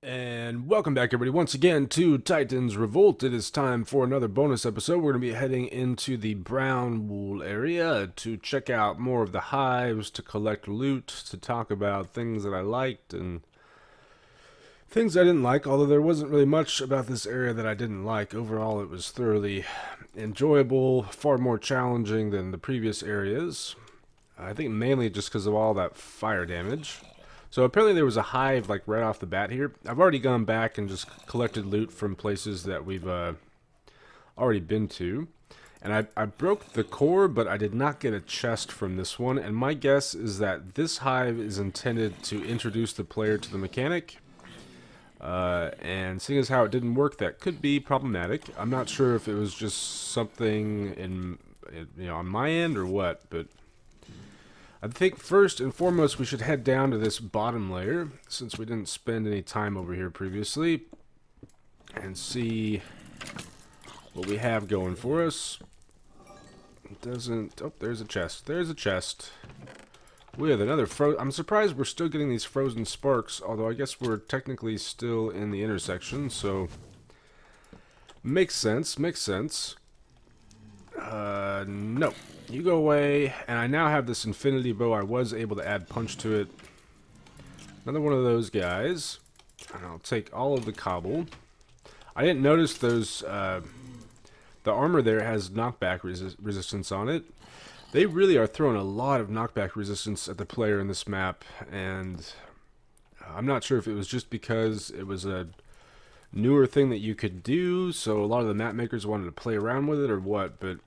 And welcome back, everybody, once again to Titan's Revolt. It is time for another bonus episode. We're going to be heading into the brown wool area to check out more of the hives, to collect loot, to talk about things that I liked and things I didn't like, although there wasn't really much about this area that I didn't like. Overall, it was thoroughly enjoyable, far more challenging than the previous areas. I think mainly just because of all that fire damage. So apparently there was a hive like right off the bat here. I've already gone back and just collected loot from places that we've already been to. And I broke the core, but I did not get a chest from this one. And my guess is that this hive is intended to introduce the player to the mechanic. And seeing as how it didn't work, that could be problematic. I'm not sure if it was just something on my end or what, but I think first and foremost we should head down to this bottom layer, since we didn't spend any time over here previously, and see what we have going for us. It doesn't... Oh, there's a chest. There's a chest. We have another I'm surprised we're still getting these frozen sparks, although I guess we're technically still in the intersection, so... Makes sense, makes sense. No. You go away, and I now have this infinity bow. I was able to add punch to it. Another one of those guys. And I'll take all of the cobble. I didn't notice those, the armor there has knockback resistance on it. They really are throwing a lot of knockback resistance at the player in this map, and I'm not sure if it was just because it was a newer thing that you could do, so a lot of the map makers wanted to play around with it or what, but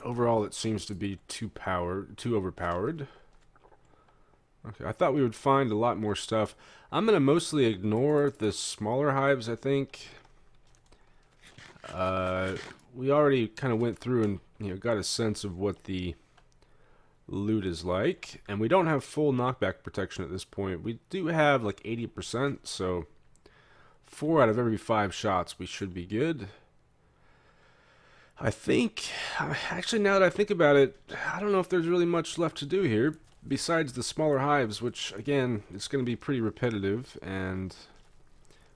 overall it seems to be too overpowered. Okay, I thought we would find a lot more stuff. I'm going to mostly ignore the smaller hives, I think. We already kind of went through and got a sense of what the loot is like, and we don't have full knockback protection at this point. We do have like 80%, so 4 out of every 5 shots we should be good. I think, actually now that I think about it, I don't know if there's really much left to do here, besides the smaller hives, which again, it's going to be pretty repetitive, and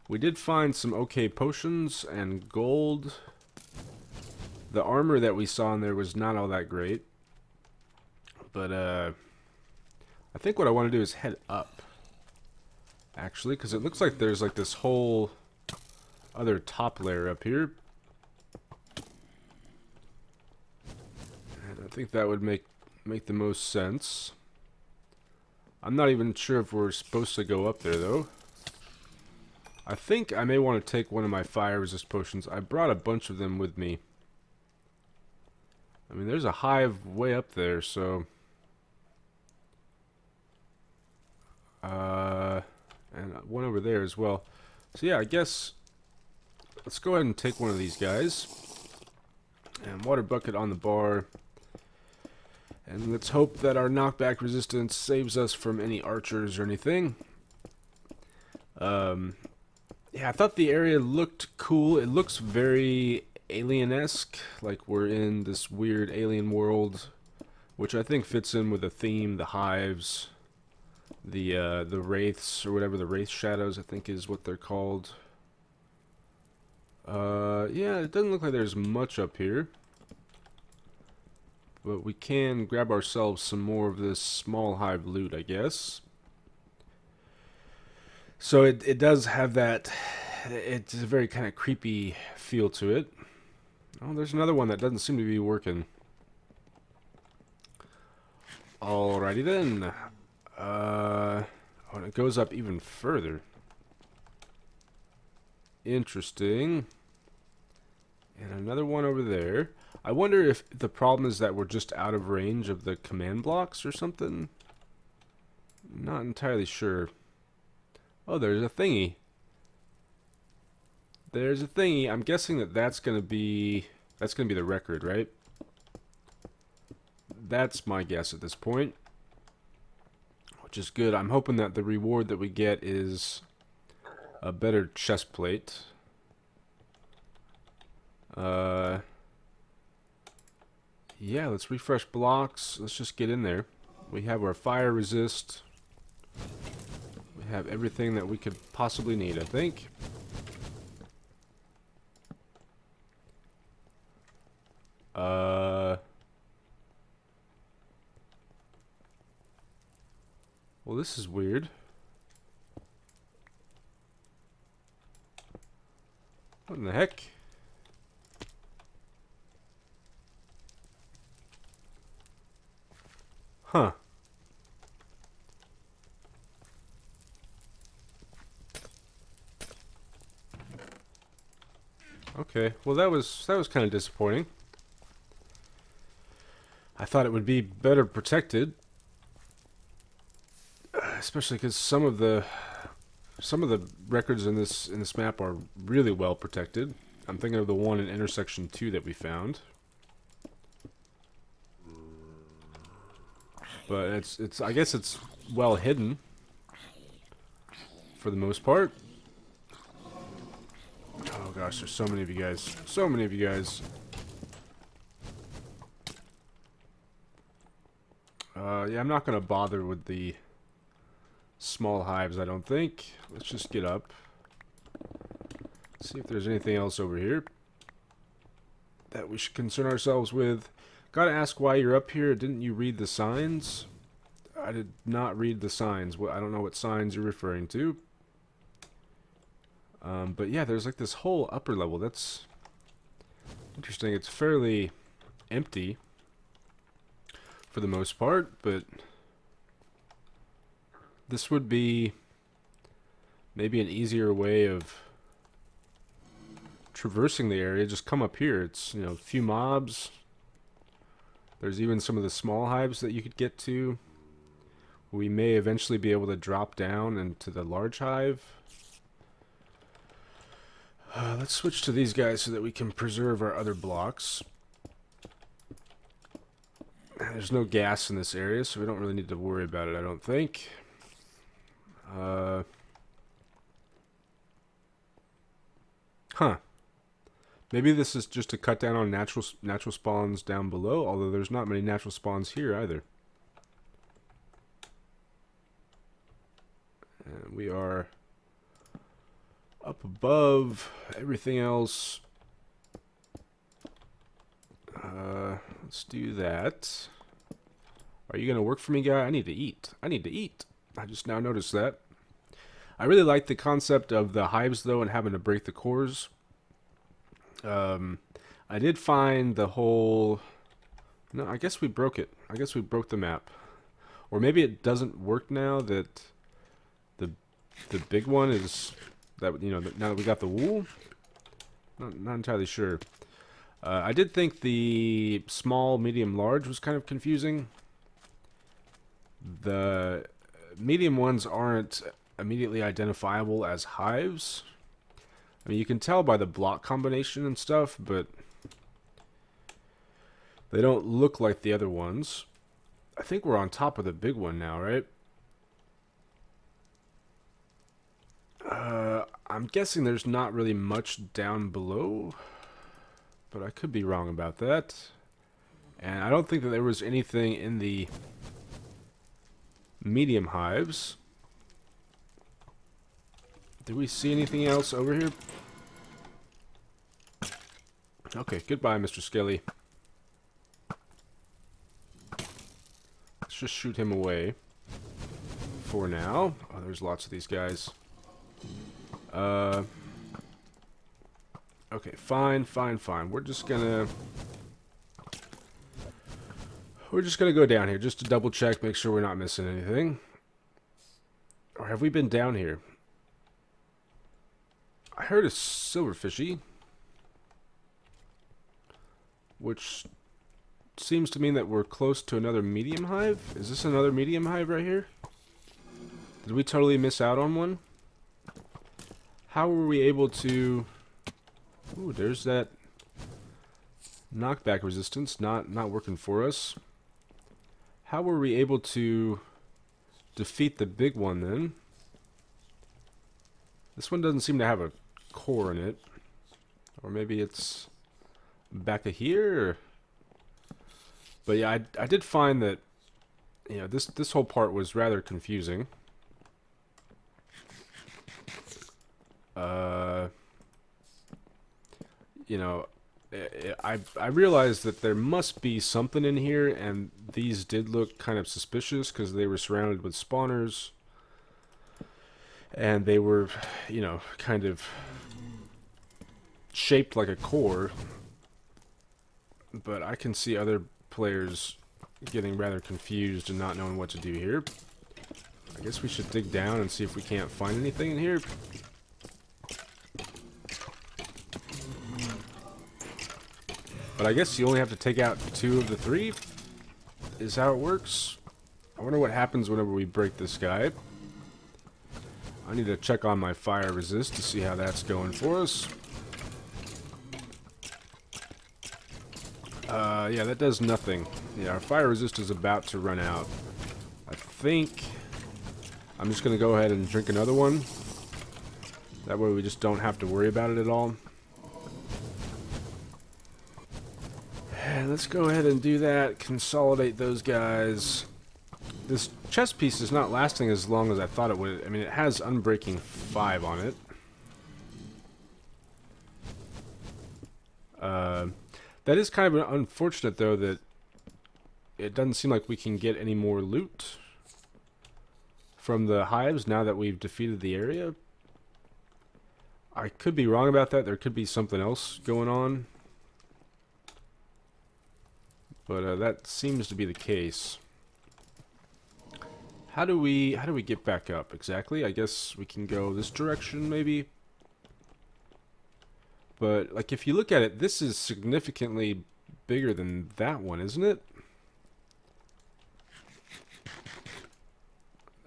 we did find some okay potions and gold. The armor that we saw in there was not all that great, but I think what I want to do is head up, actually, because it looks like there's like this whole other top layer up here. I think that would make the most sense. I'm not even sure if we're supposed to go up there, though. I think I may want to take one of my fire resist potions. I brought a bunch of them with me. I mean, there's a hive way up there, so... and one over there as well. So yeah, I guess... Let's go ahead and take one of these guys. And water bucket on the bar. And let's hope that our knockback resistance saves us from any archers or anything. Yeah, I thought the area looked cool. It looks very alien-esque, like we're in this weird alien world, which I think fits in with the theme, the hives, the wraiths, or whatever, the wraith shadows, I think is what they're called. Yeah, it doesn't look like there's much up here. But we can grab ourselves some more of this small hive loot, I guess. So it does have that, it's a very kind of creepy feel to it. Oh, there's another one that doesn't seem to be working. Alrighty then. Oh, and it goes up even further. Interesting. And another one over there. I wonder if the problem is that we're just out of range of the command blocks or something. Not entirely sure. Oh, there's a thingy. There's a thingy. I'm guessing that that's gonna be the record, right? That's my guess at this point. Which is good. I'm hoping that the reward that we get is a better chest plate. Yeah, let's refresh blocks. Let's just get in there. We have our fire resist. We We have everything that we could possibly need, I think. Well, this is weird. What in the heck? Huh. Okay, well that was kind of disappointing. I thought it would be better protected, especially because some of the records in this map are really well protected. I'm thinking of the one in intersection 2 that we found. But it's I guess it's well hidden for the most part. Oh gosh, there's so many of you guys. So many of you guys. Yeah, I'm not gonna bother with the small hives, I don't think. Let's just get up. See if there's anything else over here that we should concern ourselves with. Gotta ask why you're up here. Didn't you read the signs? I did not read the signs. I don't know what signs you're referring to. But yeah, there's like this whole upper level. That's interesting. It's fairly empty for the most part, but this would be maybe an easier way of traversing the area. Just come up here. It's, you know, a few mobs. There's even some of the small hives that you could get to. We may eventually be able to drop down into the large hive. Let's switch to these guys so that we can preserve our other blocks. There's no gas in this area, so we don't really need to worry about it, I don't think. Huh. Maybe this is just to cut down on natural spawns down below, although there's not many natural spawns here either. And we are up above everything else. Let's do that. Are you gonna work for me, guy? I need to eat. I need to eat. I just now noticed that. I really like the concept of the hives, though, and having to break the cores. I did find the whole... No, I guess we broke it. I guess we broke the map. Or maybe it doesn't work now that the big one is... that, you know, now that we got the wool? Not entirely sure. I did think the small, medium, large was kind of confusing. The medium ones aren't immediately identifiable as hives. I mean, you can tell by the block combination and stuff, but they don't look like the other ones. I think we're on top of the big one now, right? I'm guessing there's not really much down below, but I could be wrong about that. And I don't think that there was anything in the medium hives. Did we see anything else over here? Okay, goodbye, Mr. Skelly. Let's just shoot him away for now. Oh, there's lots of these guys. Okay, fine. We're just gonna go down here just to double check, make sure we're not missing anything. Or have we been down here? I heard a silverfishy, which seems to mean that we're close to another medium hive. Is this another medium hive right here? Did we totally miss out on one? How were we able to... Ooh, there's that knockback resistance not working for us. How were we able to defeat the big one then? This one doesn't seem to have a core in it. Or maybe it's back of here? But yeah, I did find that, you know, this whole part was rather confusing. Uh, you know, I realized that there must be something in here, and these did look kind of suspicious because they were surrounded with spawners, and they were, you know, kind of shaped like a core. But I can see other players getting rather confused and not knowing what to do here. I guess we should dig down and see if we can't find anything in here. But I guess you only have to take out 2 of the 3, is how it works. I wonder what happens whenever we break this guy. I need to check on my fire resist to see how that's going for us. Yeah, that does nothing. Yeah, our fire resist is about to run out. I think I'm just going to go ahead and drink another one. That way we just don't have to worry about it at all. And let's go ahead and do that. Consolidate those guys. This chest piece is not lasting as long as I thought it would. I mean, it has Unbreaking 5 on it. That is kind of unfortunate, though, that it doesn't seem like we can get any more loot from the hives now that we've defeated the area. I could be wrong about that. There could be something else going on. But that seems to be the case. How do we get back up exactly? I guess we can go this direction, maybe. But like, if you look at it, this is significantly bigger than that one, isn't it?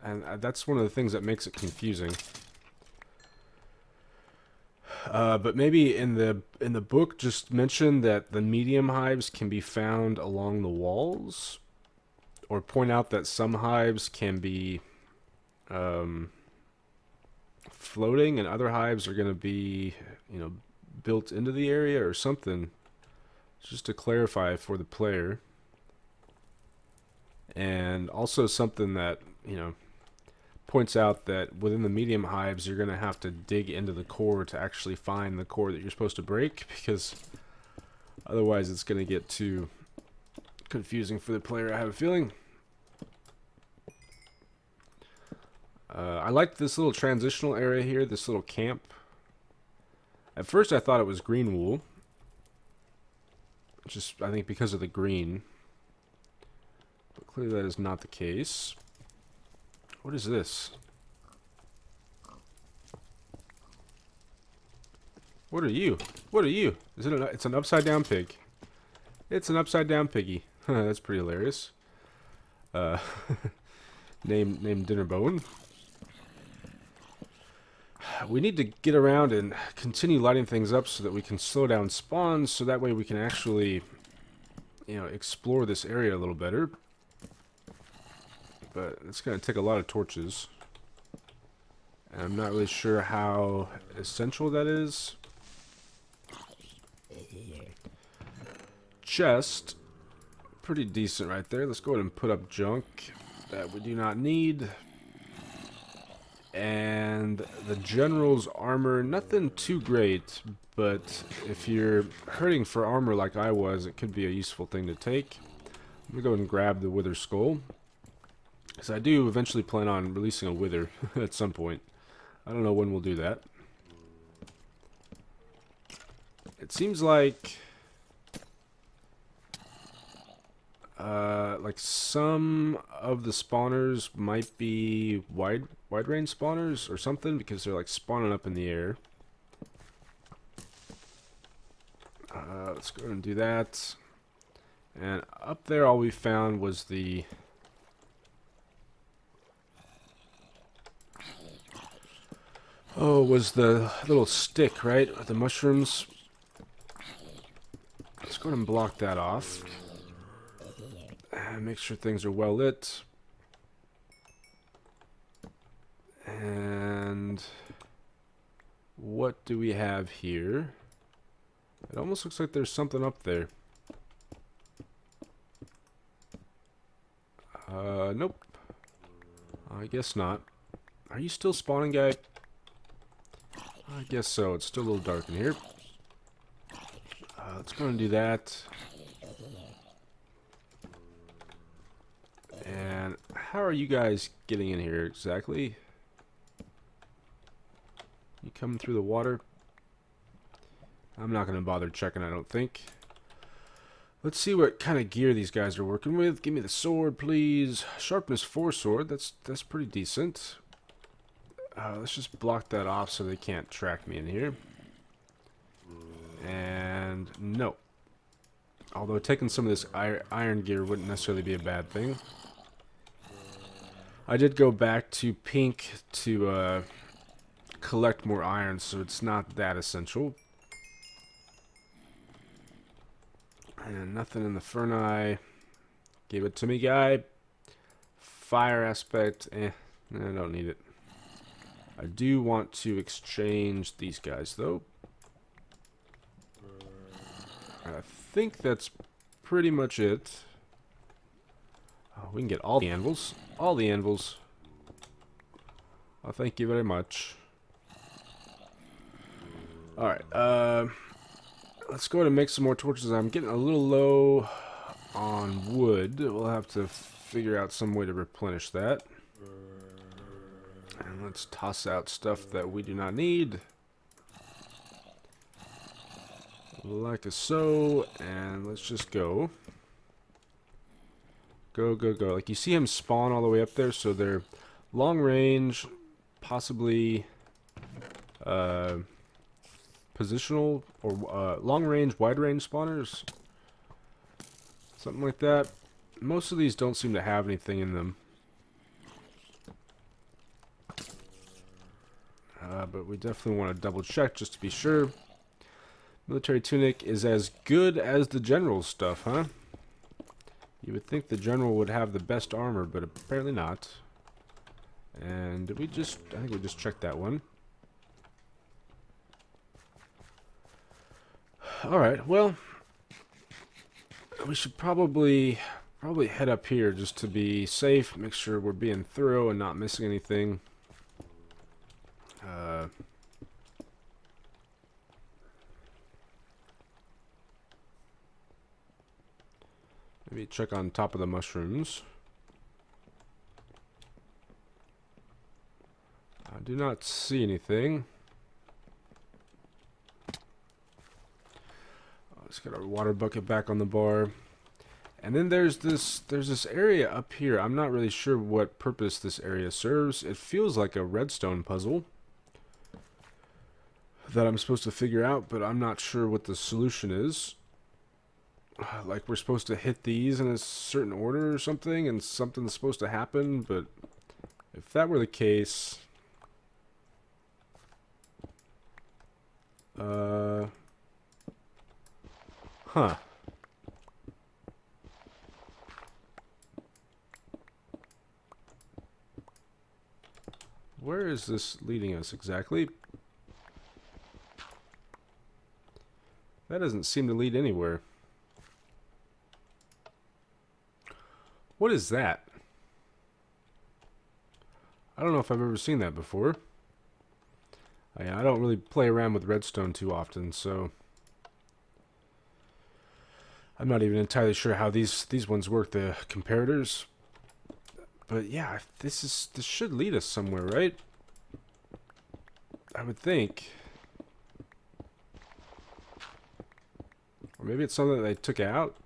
And that's one of the things that makes it confusing. But maybe in the book, just mention that the medium hives can be found along the walls, or point out that some hives can be floating, and other hives are going to be, you know, built into the area or something, just to clarify for the player. And also something that, you know, points out that within the medium hives you're going to have to dig into the core to actually find the core that you're supposed to break, because otherwise it's going to get too confusing for the player, I have a feeling. I liked this little transitional area here, this little camp. At first I thought it was green wool, just I think because of the green, but clearly that is not the case. What is this? What are you? What are you? Is it? It's an upside down pig. It's an upside down piggy. That's pretty hilarious. Named Dinnerbone. We need to get around and continue lighting things up so that we can slow down spawns, so that way we can actually, you know, explore this area a little better. But it's going to take a lot of torches. And I'm not really sure how essential that is. Chest. Pretty decent right there. Let's go ahead and put up junk that we do not need. And the general's armor, nothing too great, but if you're hurting for armor like I was, it could be a useful thing to take. I'm going to go ahead and grab the wither skull, because I do eventually plan on releasing a wither at some point. I don't know when we'll do that. It seems like some of the spawners might be wide range spawners or something, because they're like spawning up in the air. Let's go ahead and do that. And up there all we found was the little stick, right? With the mushrooms. Let's go ahead and block that off. And make sure things are well lit. And what do we have here? It almost looks like there's something up there. Nope. I guess not. Are you still spawning, guy? I guess so. It's still a little dark in here. Let's go and do that. And how are you guys getting in here exactly? You coming through the water? I'm not going to bother checking, I don't think. Let's see what kind of gear these guys are working with. Give me the sword, please. Sharpness 4 sword. That's pretty decent. Let's just block that off so they can't track me in here. And no. Although taking some of this iron gear wouldn't necessarily be a bad thing. I did go back to pink to collect more iron, so it's not that essential. And nothing in the Ferni. Give it to me, guy. Fire aspect, I don't need it. I do want to exchange these guys, though. I think that's pretty much it. Oh, we can get all the anvils. All the anvils. Oh, thank you very much. Alright, let's go ahead and make some more torches. I'm getting a little low on wood. We'll have to figure out some way to replenish that. And let's toss out stuff that we do not need. Like so, and let's just go. Go, go, go. Like, you see him spawn all the way up there, so they're long range, possibly positional, or long range, wide range spawners. Something like that. Most of these don't seem to have anything in them. But we definitely want to double check just to be sure. Military tunic is as good as the general's stuff, huh? You would think the general would have the best armor, but apparently not. And did we just... I think we just checked that one. Alright, well... we should probably head up here just to be safe. Make sure we're being thorough and not missing anything. Maybe check on top of the mushrooms. I do not see anything. Let's get our water bucket back on the bar. And then there's this area up here. I'm not really sure what purpose this area serves. It feels like a redstone puzzle that I'm supposed to figure out, but I'm not sure what the solution is. Like, we're supposed to hit these in a certain order or something, and something's supposed to happen, but if that were the case... Huh. Where is this leading us exactly? That doesn't seem to lead anywhere. What is that? I don't know if I've ever seen that before. I don't really play around with redstone too often, so I'm not even entirely sure how these ones work, the comparators. But yeah, this should lead us somewhere, right? I would think. Or maybe it's something that they took out.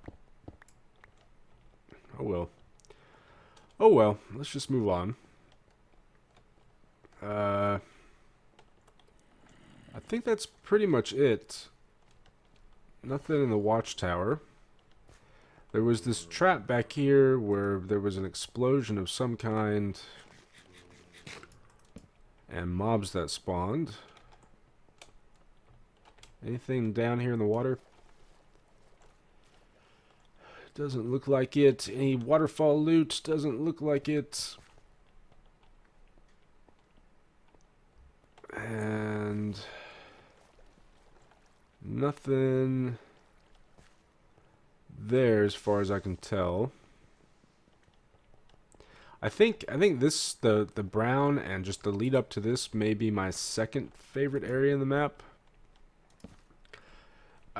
Oh well. Oh well, let's just move on. I think that's pretty much it. Nothing in the watchtower. There was this trap back here where there was an explosion of some kind. And mobs that spawned. Anything down here in the water? Doesn't look like it. Any waterfall loot? Doesn't look like it. And nothing there as far as I can tell. I think this the brown and just the lead up to this may be my second favorite area in the map.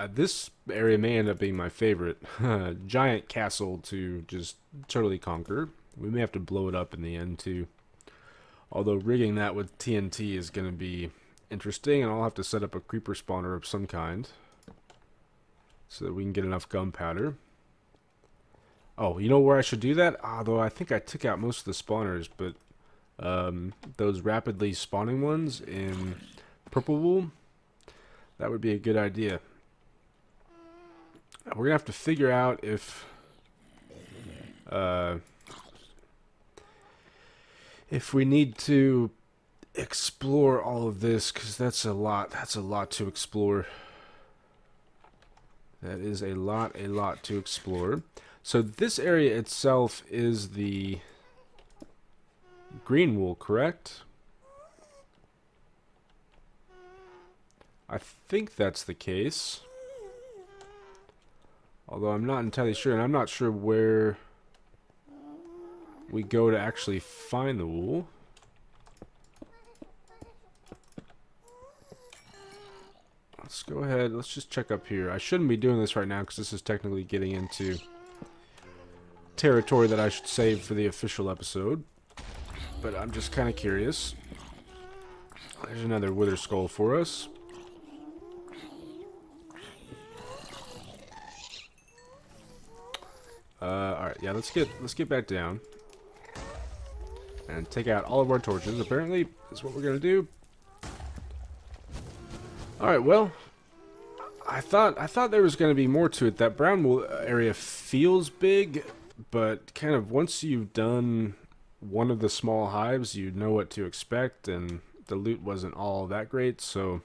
This area may end up being my favorite. Giant castle to just totally conquer. We may have to blow it up in the end too. Although rigging that with TNT is going to be interesting, and I'll have to set up a creeper spawner of some kind so that we can get enough gunpowder. Oh, you know where I should do that? Although I think I took out most of the spawners, but those rapidly spawning ones in purple wool, that would be a good idea. We're going to have to figure out if we need to explore all of this, because that's a lot to explore. That is a lot to explore. So this area itself is the green wool, correct? I think that's the case. Although I'm not entirely sure, and I'm not sure where we go to actually find the wool. Let's go ahead, let's just check up here. I shouldn't be doing this right now because this is technically getting into territory that I should save for the official episode. But I'm just kind of curious. There's another wither skull for us. Alright, yeah, let's get back down. And take out all of our torches, apparently, is what we're gonna do. Alright, well, I thought there was gonna be more to it. That brown wool area feels big, but kind of once you've done one of the small hives, you know what to expect, and the loot wasn't all that great, so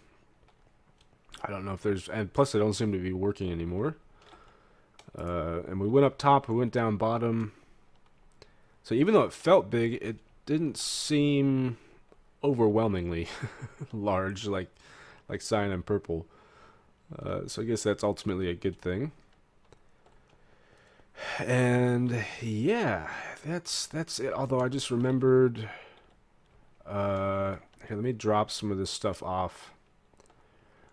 I don't know if there's, and plus they don't seem to be working anymore. And we went up top, we went down bottom. So even though it felt big, it didn't seem overwhelmingly large like cyan and purple. So I guess that's ultimately a good thing. And yeah, that's it. Although I just remembered, here, let me drop some of this stuff off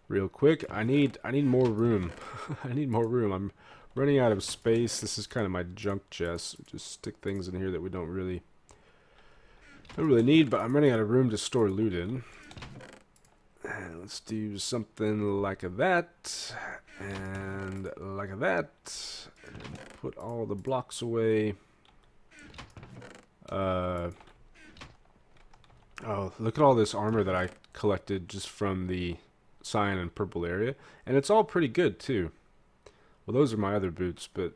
real quick. I need more room. I need more room. I'm running out of space. This is kind of my junk chest. Just stick things in here that we don't really need, but I'm running out of room to store loot in. And let's do something like that, and like that, and put all the blocks away. Oh, look at all this armor that I collected just from the cyan and purple area, and it's all pretty good too. Well, those are my other boots, but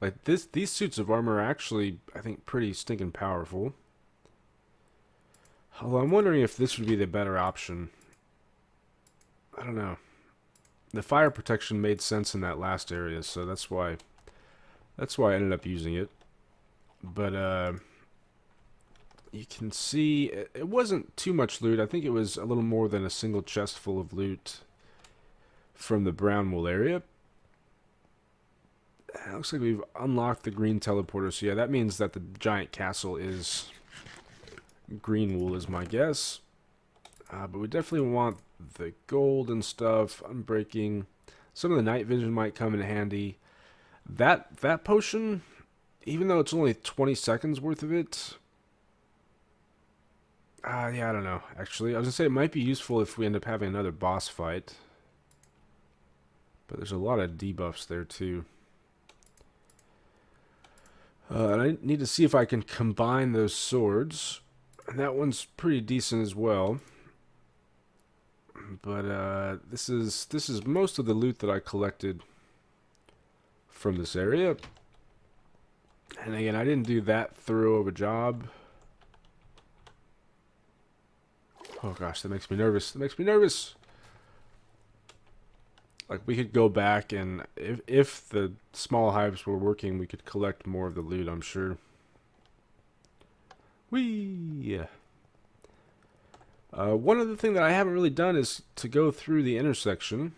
like these suits of armor are actually, I think, pretty stinking powerful. Although I'm wondering if this would be the better option. I don't know. The fire protection made sense in that last area, so that's why I ended up using it. But you can see it wasn't too much loot. I think it was a little more than a single chest full of loot from the brown wool area. It looks like we've unlocked the green teleporter, so yeah, that means that the giant castle is green wool is my guess. But we definitely want the gold and stuff, unbreaking. Some of the night vision might come in handy. That potion, even though it's only 20 seconds worth of it, yeah, I don't know, actually. I was going to say it might be useful if we end up having another boss fight. But there's a lot of debuffs there, too. And I need to see if I can combine those swords. And that one's pretty decent as well. But this is most of the loot that I collected from this area. And again, I didn't do that thorough of a job. Oh gosh, that makes me nervous. That makes me nervous. Like, we could go back, and if the small hives were working, we could collect more of the loot, I'm sure. Whee! One other thing that I haven't really done is to go through the intersection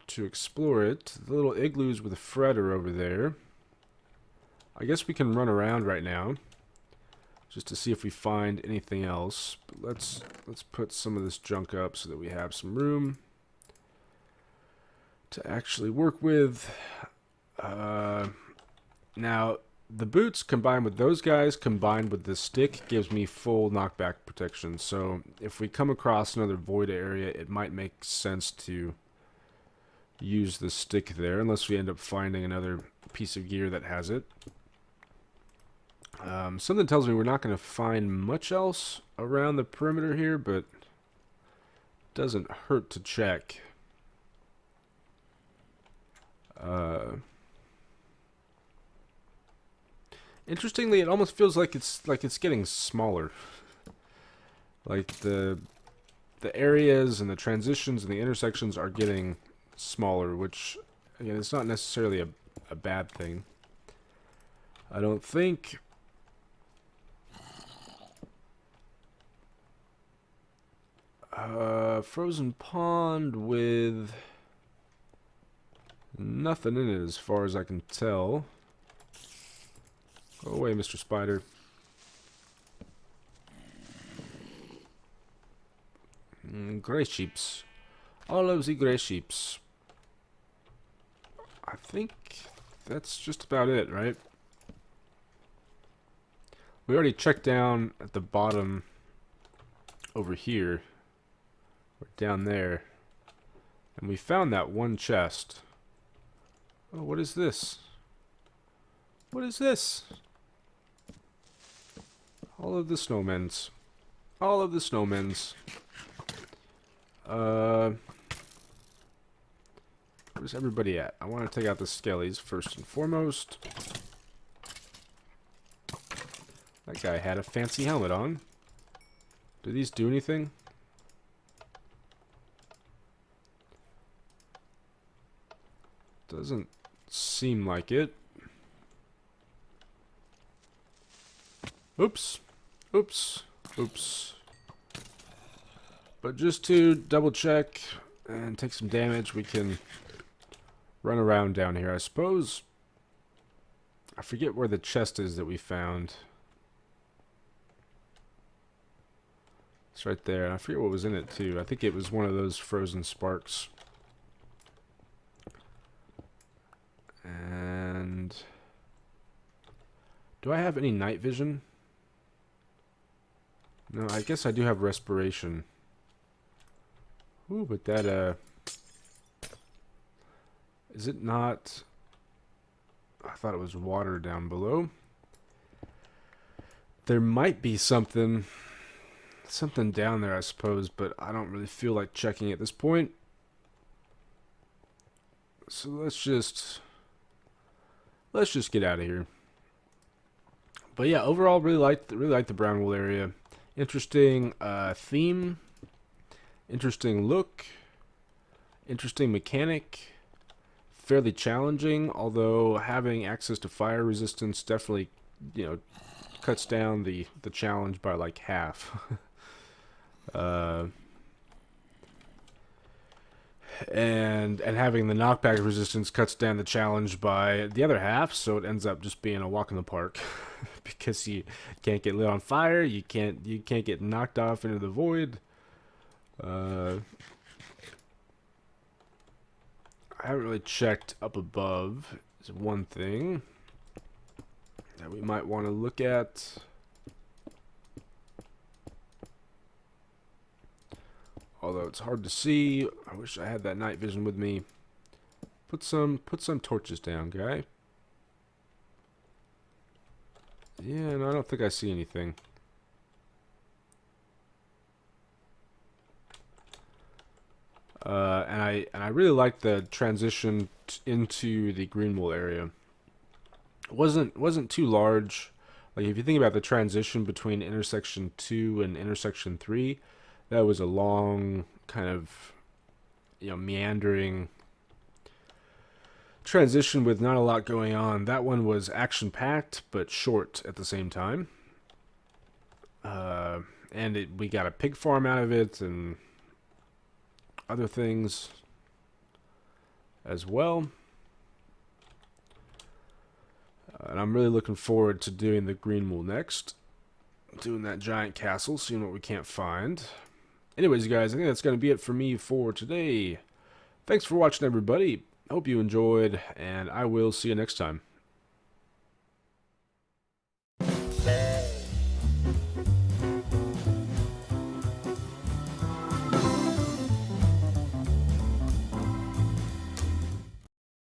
to explore it. The little igloos with a Fred are over there. I guess we can run around right now. just to see if we find anything else. But let's put some of this junk up so that we have some room to actually work with. Now, the boots combined with those guys, combined with the stick, gives me full knockback protection. So if we come across another void area, it might make sense to use the stick there, unless we end up finding another piece of gear that has it. Something tells me we're not going to find much else around the perimeter here, but it doesn't hurt to check. Interestingly, it almost feels like it's getting smaller. Like the areas and the transitions and the intersections are getting smaller, which again, it's not necessarily a bad thing. I don't think. Frozen pond with nothing in it as far as I can tell. Go away, Mr. Spider. Grey sheeps. All of the grey sheeps. I think that's just about it, right? We already checked down at the bottom over here. Or down there. And we found that one chest. Oh, what is this? What is this? All of the snowmen's. All of the snowmen's. Where's everybody at? I want to take out the skellies first and foremost. That guy had a fancy helmet on. Do these do anything? Doesn't seem like it. Oops. Oops. Oops. But just to double check and take some damage, we can run around down here, I suppose. I forget where the chest is that we found. It's right there. I forget what was in it, too. I think it was one of those frozen sparks. And do I have any night vision? No, I guess I do have respiration. Ooh, but that, is it not? I thought it was water down below. There might be something down there, I suppose, but I don't really feel like checking at this point. So let's just get out of here. But yeah, overall, really like the brown wool area. Interesting theme, interesting look, interesting mechanic, fairly challenging. Although having access to fire resistance definitely, cuts down the challenge by like half. And having the knockback resistance cuts down the challenge by the other half, so it ends up just being a walk in the park. Because you can't get lit on fire, you can't get knocked off into the void. I haven't really checked up above. There's one thing that we might want to look at. Although it's hard to see. I wish I had that night vision with me. Put some torches down, guy. Yeah, no, I don't think I see anything. And I really like the transition into the green wool area. It wasn't too large. Like if you think about the transition between intersection 2 and intersection 3, that was a long kind of meandering transition with not a lot going on. That one was action packed but short at the same time. And we got a pig farm out of it and other things as well. And I'm really looking forward to doing the green wool next. Doing that giant castle, seeing what we can't find. Anyways, guys, I think that's going to be it for me for today. Thanks for watching, everybody. Hope you enjoyed, and I will see you next time.